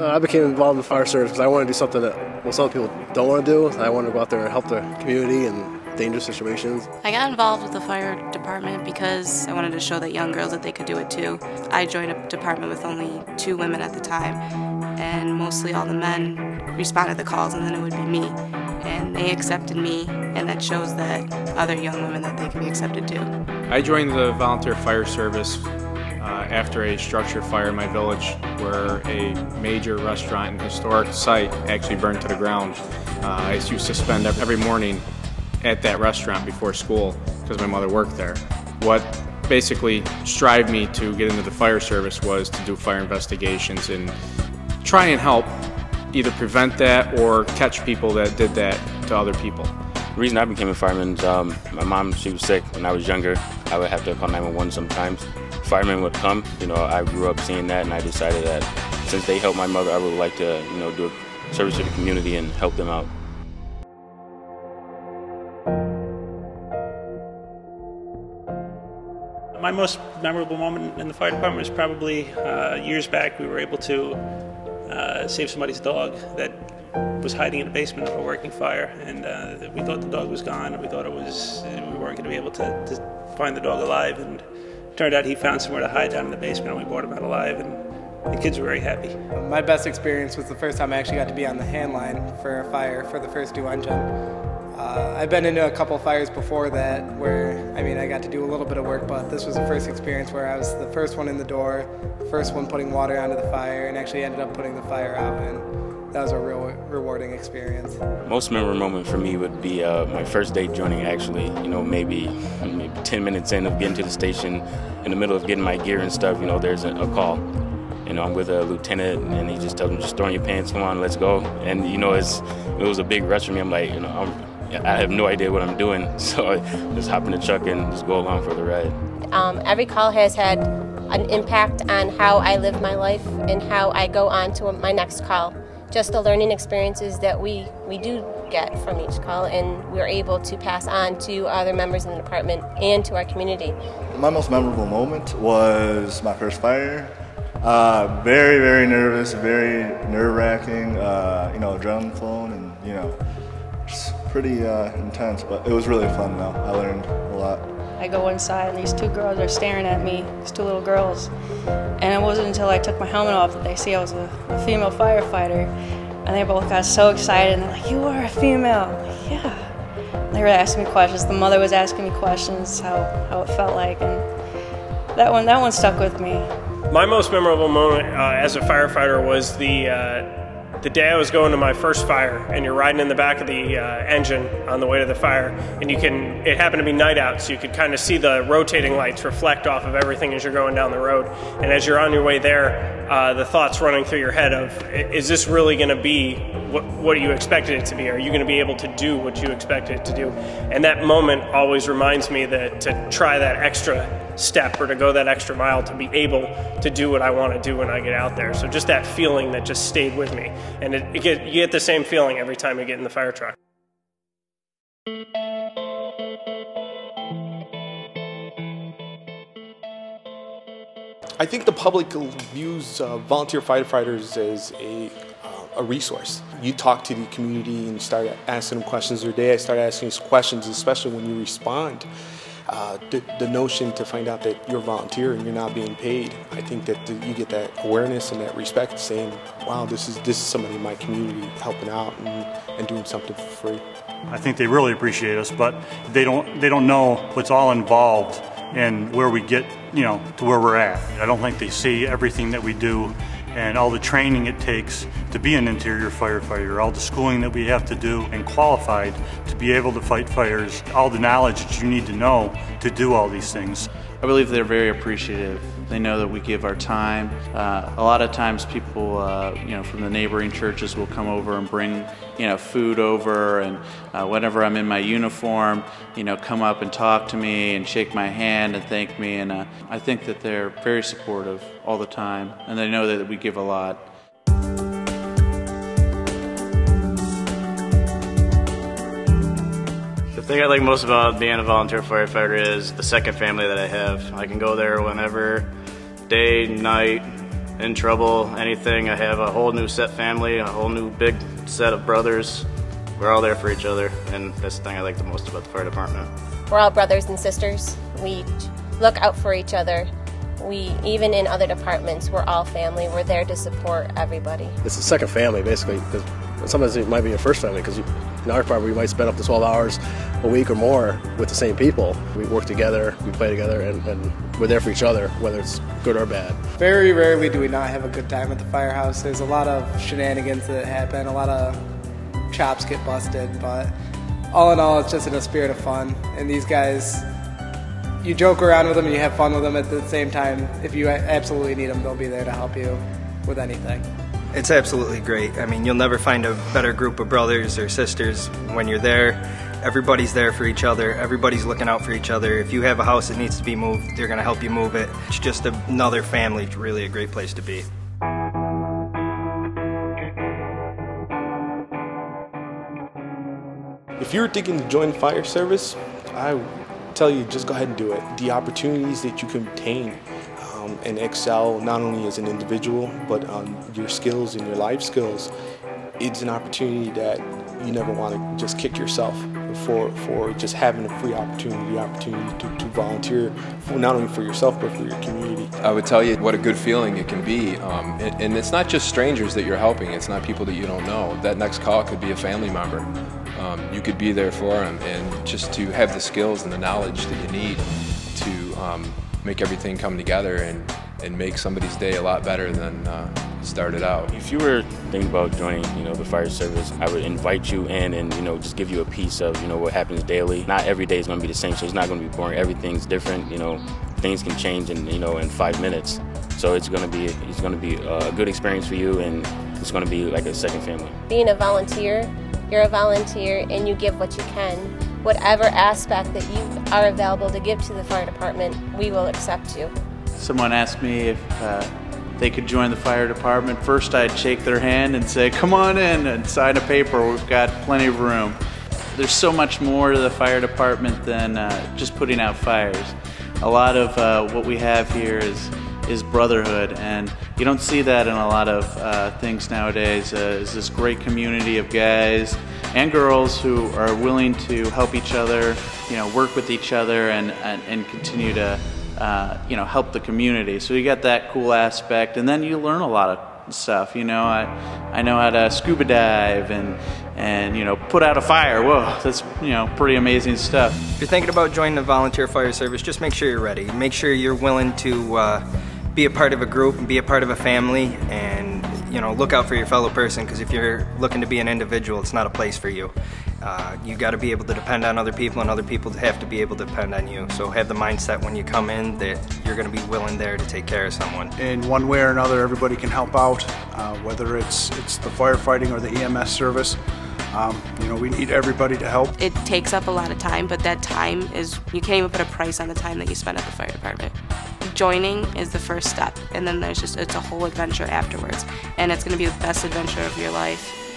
I became involved in the fire service because I want to do something that some people don't want to do. I want to go out there and help the community in dangerous situations. I got involved with the fire department because I wanted to show that young girls that they could do it too. I joined a department with only 2 women at the time, and mostly all the men responded to calls, and then it would be me. And they accepted me, and that shows that other young women that they can be accepted too. I joined the volunteer fire service after a structure fire in my village where a major restaurant and historic site actually burned to the ground. I used to spend every morning at that restaurant before school because my mother worked there. What basically strived me to get into the fire service was to do fire investigations and try and help either prevent that or catch people that did that to other people. The reason I became a fireman is my mom, she was sick when I was younger. I would have to call 911 sometimes. Firemen would come, I grew up seeing that, and I decided that since they helped my mother, I would like to, do a service to the community and help them out. My most memorable moment in the fire department was probably years back. We were able to save somebody's dog that was hiding in the basement of a working fire, and we thought the dog was gone, and we thought we weren't going to be able to find the dog alive, and it turned out he found somewhere to hide down in the basement, and we brought him out alive, and the kids were very happy. My best experience was the first time I actually got to be on the hand line for a fire for the first due engine. I've been into a couple fires before that where, I got to do a little bit of work, but this was the first experience where I was the first one in the door, first one putting water onto the fire, and actually ended up putting the fire out, and that was a real rewarding experience. Most memorable moment for me would be my first day joining, actually, maybe 10 minutes in of getting to the station, in the middle of getting my gear and stuff, there's a call. I'm with a lieutenant, and he just tells me, just throw in your pants, come on, let's go. And it was a big rush for me. I'm like, I have no idea what I'm doing, so I just hop in the truck and just go along for the ride. Every call has had an impact on how I live my life and how I go on to my next call. Just the learning experiences that we do get from each call, and we're able to pass on to other members in the department and to our community. My most memorable moment was my first fire. Very, very nervous, very nerve-wracking, adrenaline flowing, and, just pretty intense, but it was really fun though. I learned a lot. I go inside and these 2 girls are staring at me, these 2 little girls. And it wasn't until I took my helmet off that they see I was a female firefighter. And they both got so excited and they're like, "You are a female?" I'm like, "Yeah." They were asking me questions. The mother was asking me questions, how it felt like, and that one stuck with me. My most memorable moment as a firefighter was the day I was going to my first fire, and you're riding in the back of the engine on the way to the fire, and it happened to be night out, so you could kind of see the rotating lights reflect off of everything as you're going down the road. And as you're on your way there, the thoughts running through your head of, is this really going to be what you expected it to be? Are you going to be able to do what you expected it to do? And that moment always reminds me that to try that extra step or to go that extra mile to be able to do what I want to do when I get out there. So just that feeling that just stayed with me. And you get the same feeling every time you get in the fire truck. I think the public views volunteer firefighters as a resource. You talk to the community and you start asking them questions every day. I start asking these questions, especially when you respond. The notion to find out that you're a volunteer and you're not being paid, I think that you get that awareness and that respect, saying, wow, this is somebody in my community helping out and doing something for free. I think they really appreciate us, but they don't know what's all involved and where we get, to where we're at. I don't think they see everything that we do and all the training it takes to be an interior firefighter, all the schooling that we have to do and qualified to be able to fight fires, all the knowledge that you need to know to do all these things. I believe they're very appreciative. They know that we give our time. A lot of times people, from the neighboring churches will come over and bring, food over, and whenever I'm in my uniform, come up and talk to me and shake my hand and thank me. And I think that they're very supportive all the time, and they know that we give a lot. The thing I like most about being a volunteer firefighter is the second family that I have. I can go there whenever, day, night, in trouble, anything. I have a whole new set family, a whole new big set of brothers. We're all there for each other, and that's the thing I like the most about the fire department. We're all brothers and sisters. We look out for each other. Even in other departments, we're all family. We're there to support everybody. It's a second family, basically, because sometimes it might be your first family, because in our department, we might spend up to 12 hours a week or more with the same people. We work together, we play together, and we're there for each other, whether it's good or bad. Very rarely do we not have a good time at the firehouse. There's a lot of shenanigans that happen, a lot of chops get busted, but all in all, it's just in a spirit of fun. And these guys, you joke around with them and you have fun with them at the same time. If you absolutely need them, they'll be there to help you with anything. It's absolutely great. I mean, you'll never find a better group of brothers or sisters when you're there. Everybody's there for each other. Everybody's looking out for each other. If you have a house that needs to be moved, they're going to help you move it. It's just another family. It's really a great place to be. If you're thinking to join the fire service, I would tell you just go ahead and do it. The opportunities that you can obtain and excel not only as an individual, but on your skills and your life skills, it's an opportunity that you never want to just kick yourself for just having a free opportunity, the opportunity to volunteer, not only for yourself, but for your community. I would tell you what a good feeling it can be. And it's not just strangers that you're helping, it's not people that you don't know. That next call could be a family member. You could be there for them, and just to have the skills and the knowledge that you need to make everything come together and make somebody's day a lot better than started out. If you were thinking about joining, the fire service, I would invite you in and, just give you a piece of, what happens daily. Not every day is going to be the same, so it's not going to be boring. Everything's different. Things can change in 5 minutes. So it's going to be a good experience for you, and it's going to be like a second family. Being a volunteer, you're a volunteer and you give what you can. Whatever aspect that you are available to give to the fire department, we will accept you. Someone asked me if they could join the fire department. First I'd shake their hand and say, come on in and sign a paper, we've got plenty of room. There's so much more to the fire department than just putting out fires. A lot of what we have here is brotherhood, and you don't see that in a lot of things nowadays. Is this great community of guys and girls who are willing to help each other, work with each other, and continue to help the community. So you got that cool aspect, and then you learn a lot of stuff. I know how to scuba dive and put out a fire. Whoa, that's pretty amazing stuff. If you're thinking about joining the volunteer fire service, just make sure you're ready. Make sure you're willing to be a part of a group and be a part of a family, and look out for your fellow person, because if you're looking to be an individual, it's not a place for you. You got to be able to depend on other people, and other people have to be able to depend on you. So have the mindset when you come in that you're going to be willing there to take care of someone. In one way or another, everybody can help out, whether it's the firefighting or the EMS service. We need everybody to help. It takes up a lot of time, but that time you can't even put a price on the time that you spend at the fire department. Joining is the first step, and then it's a whole adventure afterwards, and it's going to be the best adventure of your life.